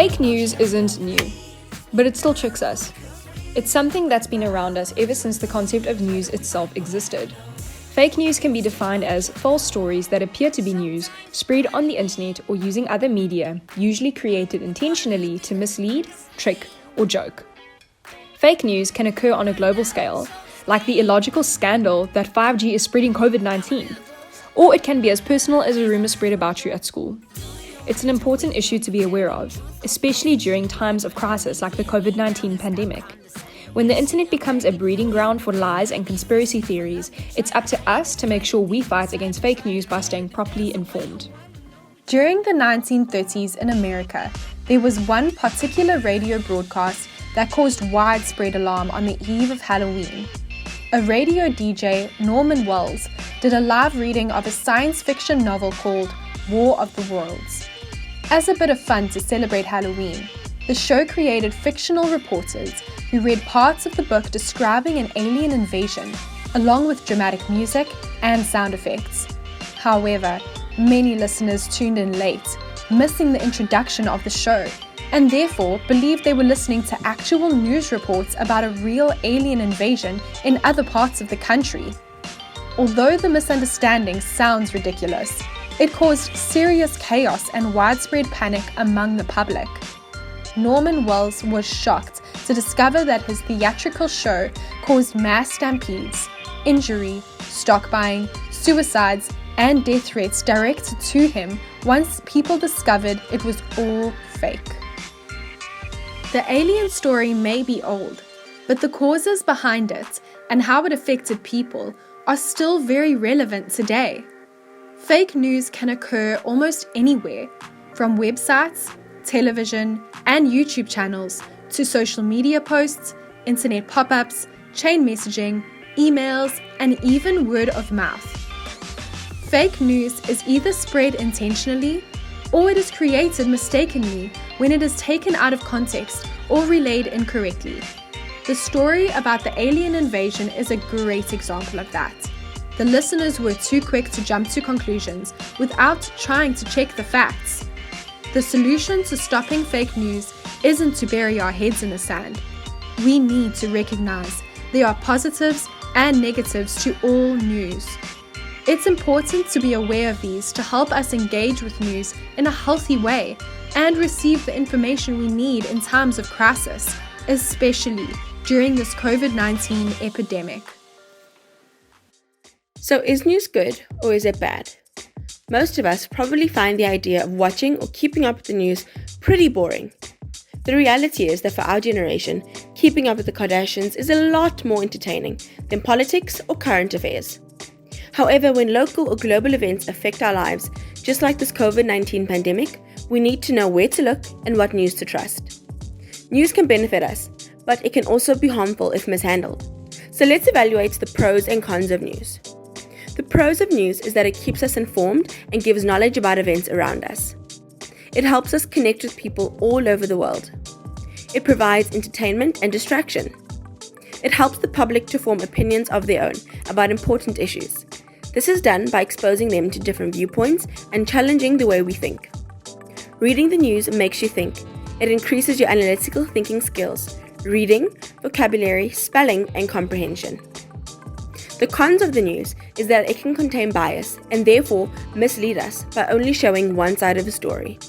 Fake news isn't new, but it still tricks us. It's something that's been around us ever since the concept of news itself existed. Fake news can be defined as false stories that appear to be news, spread on the internet or using other media, usually created intentionally to mislead, trick, or joke. Fake news can occur on a global scale, like the illogical scandal that 5G is spreading COVID-19, or it can be as personal as a rumor spread about you at school. It's an important issue to be aware of, especially during times of crisis like the COVID-19 pandemic. When the internet becomes a breeding ground for lies and conspiracy theories, it's up to us to make sure we fight against fake news by staying properly informed. During the 1930s in America, there was one particular radio broadcast that caused widespread alarm on the eve of Halloween. A radio DJ, Norman Wells, did a live reading of a science fiction novel called War of the Worlds. As a bit of fun to celebrate Halloween, the show created fictional reporters who read parts of the book describing an alien invasion, along with dramatic music and sound effects. However, many listeners tuned in late, missing the introduction of the show, and therefore believed they were listening to actual news reports about a real alien invasion in other parts of the country. Although the misunderstanding sounds ridiculous, it caused serious chaos and widespread panic among the public. Norman Wells was shocked to discover that his theatrical show caused mass stampedes, injury, stock buying, suicides, and death threats directed to him once people discovered it was all fake. The alien story may be old, but the causes behind it and how it affected people are still very relevant today. Fake news can occur almost anywhere, from websites, television, and YouTube channels to social media posts, internet pop-ups, chain messaging, emails, and even word of mouth. Fake news is either spread intentionally or it is created mistakenly when it is taken out of context or relayed incorrectly. The story about the alien invasion is a great example of that. The listeners were too quick to jump to conclusions without trying to check the facts. The solution to stopping fake news isn't to bury our heads in the sand. We need to recognize there are positives and negatives to all news. It's important to be aware of these to help us engage with news in a healthy way and receive the information we need in times of crisis, especially during this COVID-19 epidemic. So is news good or is it bad? Most of us probably find the idea of watching or keeping up with the news pretty boring. The reality is that for our generation, keeping up with the Kardashians is a lot more entertaining than politics or current affairs. However, when local or global events affect our lives, just like this COVID-19 pandemic, we need to know where to look and what news to trust. News can benefit us, but it can also be harmful if mishandled. So let's evaluate the pros and cons of news. The pros of news is that it keeps us informed and gives knowledge about events around us. It helps us connect with people all over the world. It provides entertainment and distraction. It helps the public to form opinions of their own about important issues. This is done by exposing them to different viewpoints and challenging the way we think. Reading the news makes you think. It increases your analytical thinking skills, reading, vocabulary, spelling, and comprehension. The cons of the news is that it can contain bias and therefore mislead us by only showing one side of a story.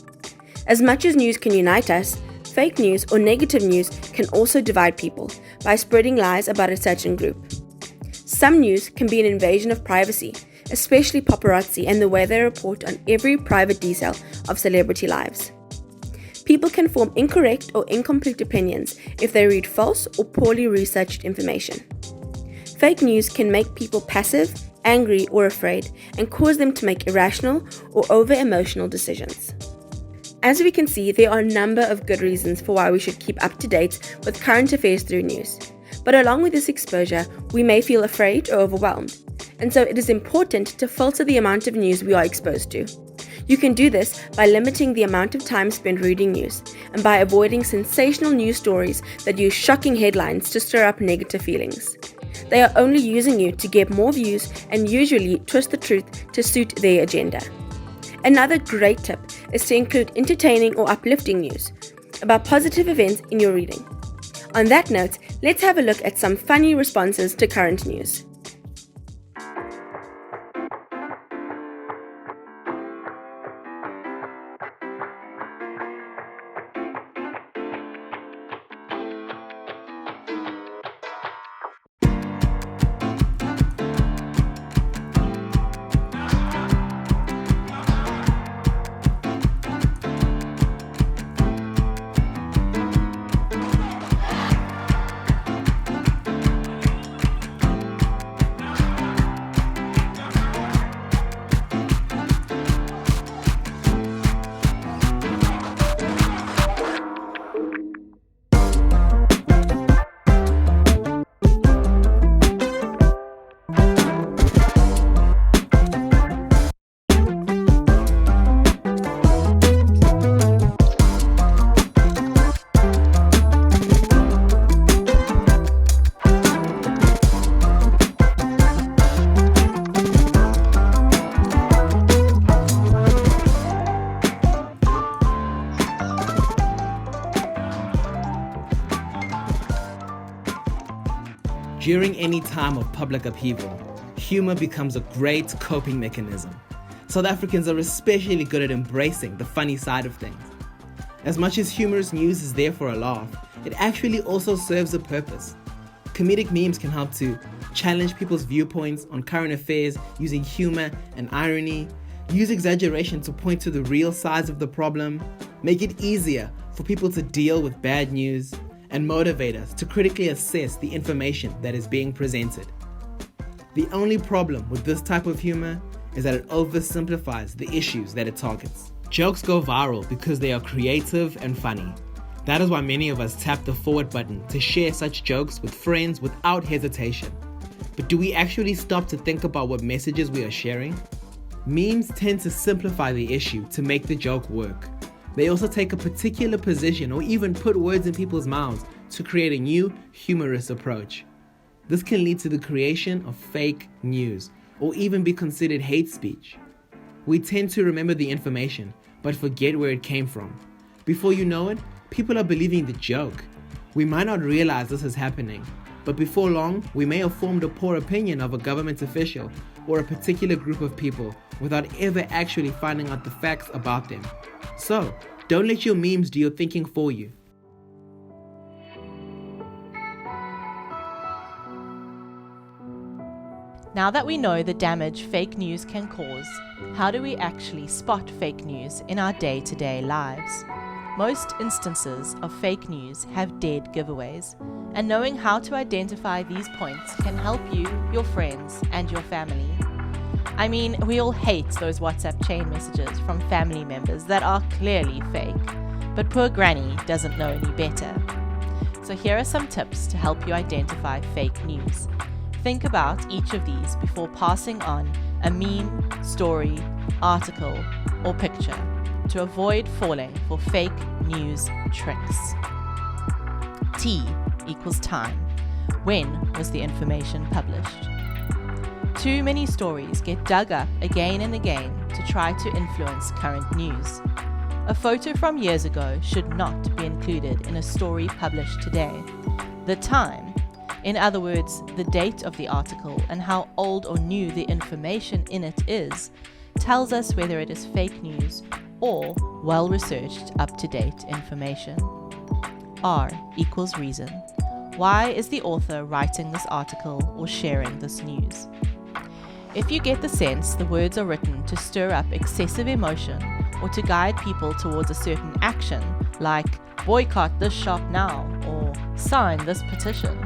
As much as news can unite us, fake news or negative news can also divide people by spreading lies about a certain group. Some news can be an invasion of privacy, especially paparazzi and the way they report on every private detail of celebrity lives. People can form incorrect or incomplete opinions if they read false or poorly researched information. Fake news can make people passive, angry, or afraid and cause them to make irrational or over-emotional decisions. As we can see, there are a number of good reasons for why we should keep up to date with current affairs through news. But along with this exposure, we may feel afraid or overwhelmed. And so it is important to filter the amount of news we are exposed to. You can do this by limiting the amount of time spent reading news and by avoiding sensational news stories that use shocking headlines to stir up negative feelings. They are only using you to get more views and usually twist the truth to suit their agenda. Another great tip is to include entertaining or uplifting news. about positive events in your reading. On that note, let's have a look at some funny responses to current news. During any time of public upheaval, humor becomes a great coping mechanism. South Africans are especially good at embracing the funny side of things. As much as humorous news is there for a laugh, it actually also serves a purpose. Comedic memes can help to challenge people's viewpoints on current affairs using humor and irony, use exaggeration to point to the real size of the problem, make it easier for people to deal with bad news, and motivate us to critically assess the information that is being presented. The only problem with this type of humor is that it oversimplifies the issues that it targets. Jokes go viral because they are creative and funny. That is why many of us tap the forward button to share such jokes with friends without hesitation. But do we actually stop to think about what messages we are sharing? Memes tend to simplify the issue to make the joke work. They also take a particular position or even put words in people's mouths to create a new, humorous approach. This can lead to the creation of fake news or even be considered hate speech. We tend to remember the information but forget where it came from. Before you know it, people are believing the joke. We might not realize this is happening, but before long, we may have formed a poor opinion of a government official or a particular group of people without ever actually finding out the facts about them. So, don't let your memes do your thinking for you. Now that we know the damage fake news can cause, how do we actually spot fake news in our day-to-day lives? Most instances of fake news have dead giveaways, and knowing how to identify these points can help you, your friends, and your family. I mean, we all hate those WhatsApp chain messages from family members that are clearly fake, but poor granny doesn't know any better. So here are some tips to help you identify fake news. Think about each of these before passing on a meme, story, article, or picture to avoid falling for fake news tricks. T equals time. When was the information published? Too many stories get dug up again and again to try to influence current news. A photo from years ago should not be included in a story published today. The time, in other words, the date of the article and how old or new the information in it is, tells us whether it is fake news or well-researched, up-to-date information. R equals reason. Why is the author writing this article or sharing this news? If you get the sense the words are written to stir up excessive emotion or to guide people towards a certain action, like boycott this shop now or sign this petition,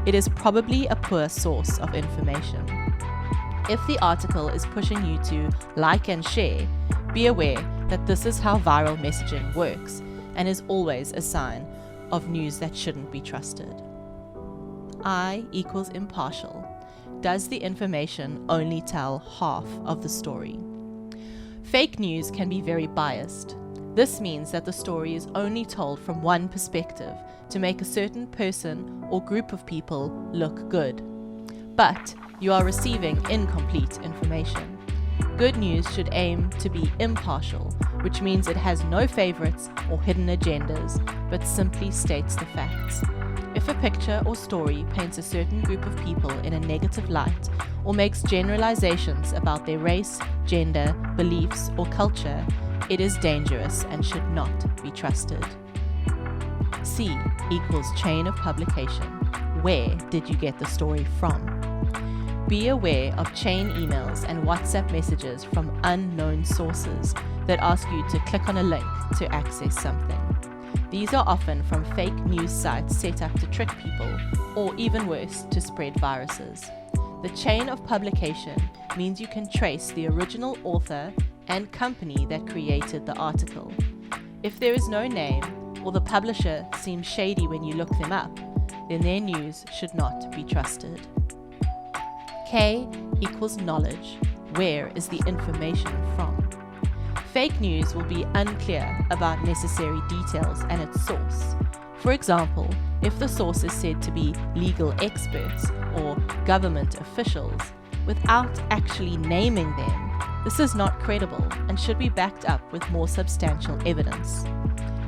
it is probably a poor source of information. If the article is pushing you to like and share, be aware that this is how viral messaging works and is always a sign of news that shouldn't be trusted. I equals impartial. Does the information only tell half of the story? Fake news can be very biased. This means that the story is only told from one perspective to make a certain person or group of people look good. But you are receiving incomplete information. good news should aim to be impartial, which means it has no favorites or hidden agendas, but simply states the facts. If a picture or story paints a certain group of people in a negative light or makes generalizations about their race, gender, beliefs, or culture, it is dangerous and should not be trusted. C equals chain of publication. Where did you get the story from? Be aware of chain emails and WhatsApp messages from unknown sources that ask you to click on a link to access something. These are often from fake news sites set up to trick people, or even worse, to spread viruses. The chain of publication means you can trace the original author and company that created the article. If there is no name, or the publisher seems shady when you look them up, then their news should not be trusted. K equals knowledge. Where is the information from? Fake news will be unclear about necessary details and its source. For example, if the source is said to be legal experts or government officials, without actually naming them, this is not credible and should be backed up with more substantial evidence.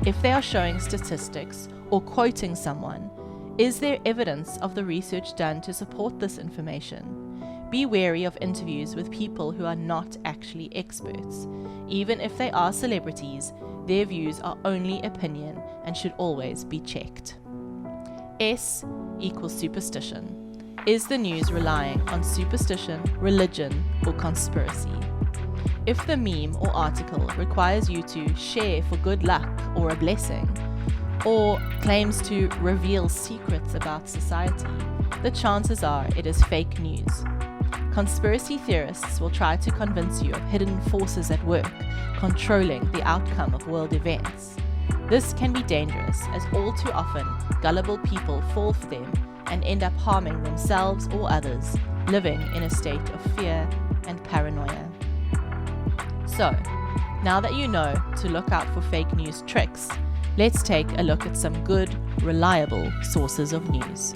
If they are showing statistics or quoting someone, is there evidence of the research done to support this information? Be wary of interviews with people who are not actually experts. Even if they are celebrities, their views are only opinion and should always be checked. S equals superstition. Is the news relying on superstition, religion, or conspiracy? If the meme or article requires you to share for good luck or a blessing, or claims to reveal secrets about society, the chances are it is fake news. Conspiracy theorists will try to convince you of hidden forces at work, controlling the outcome of world events. This can be dangerous, as all too often gullible people fall for them and end up harming themselves or others, living in a state of fear and paranoia. So, now that you know to look out for fake news tricks, let's take a look at some good, reliable sources of news.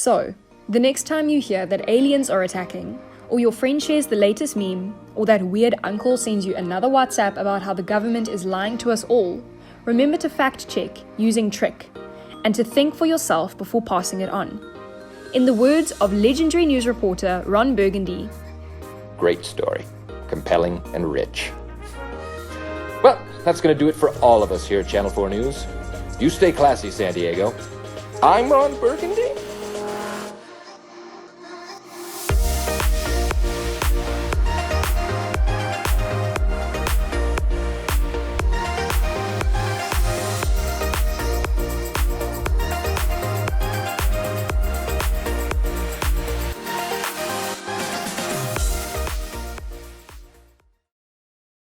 So, the next time you hear that aliens are attacking, or your friend shares the latest meme, or that weird uncle sends you another WhatsApp about how the government is lying to us all, remember to fact check using trick, and to think for yourself before passing it on. In the words of legendary news reporter Ron Burgundy, great story, compelling and rich. Well, that's going to do it for all of us here at Channel 4 News. You stay classy, San Diego. I'm Ron Burgundy.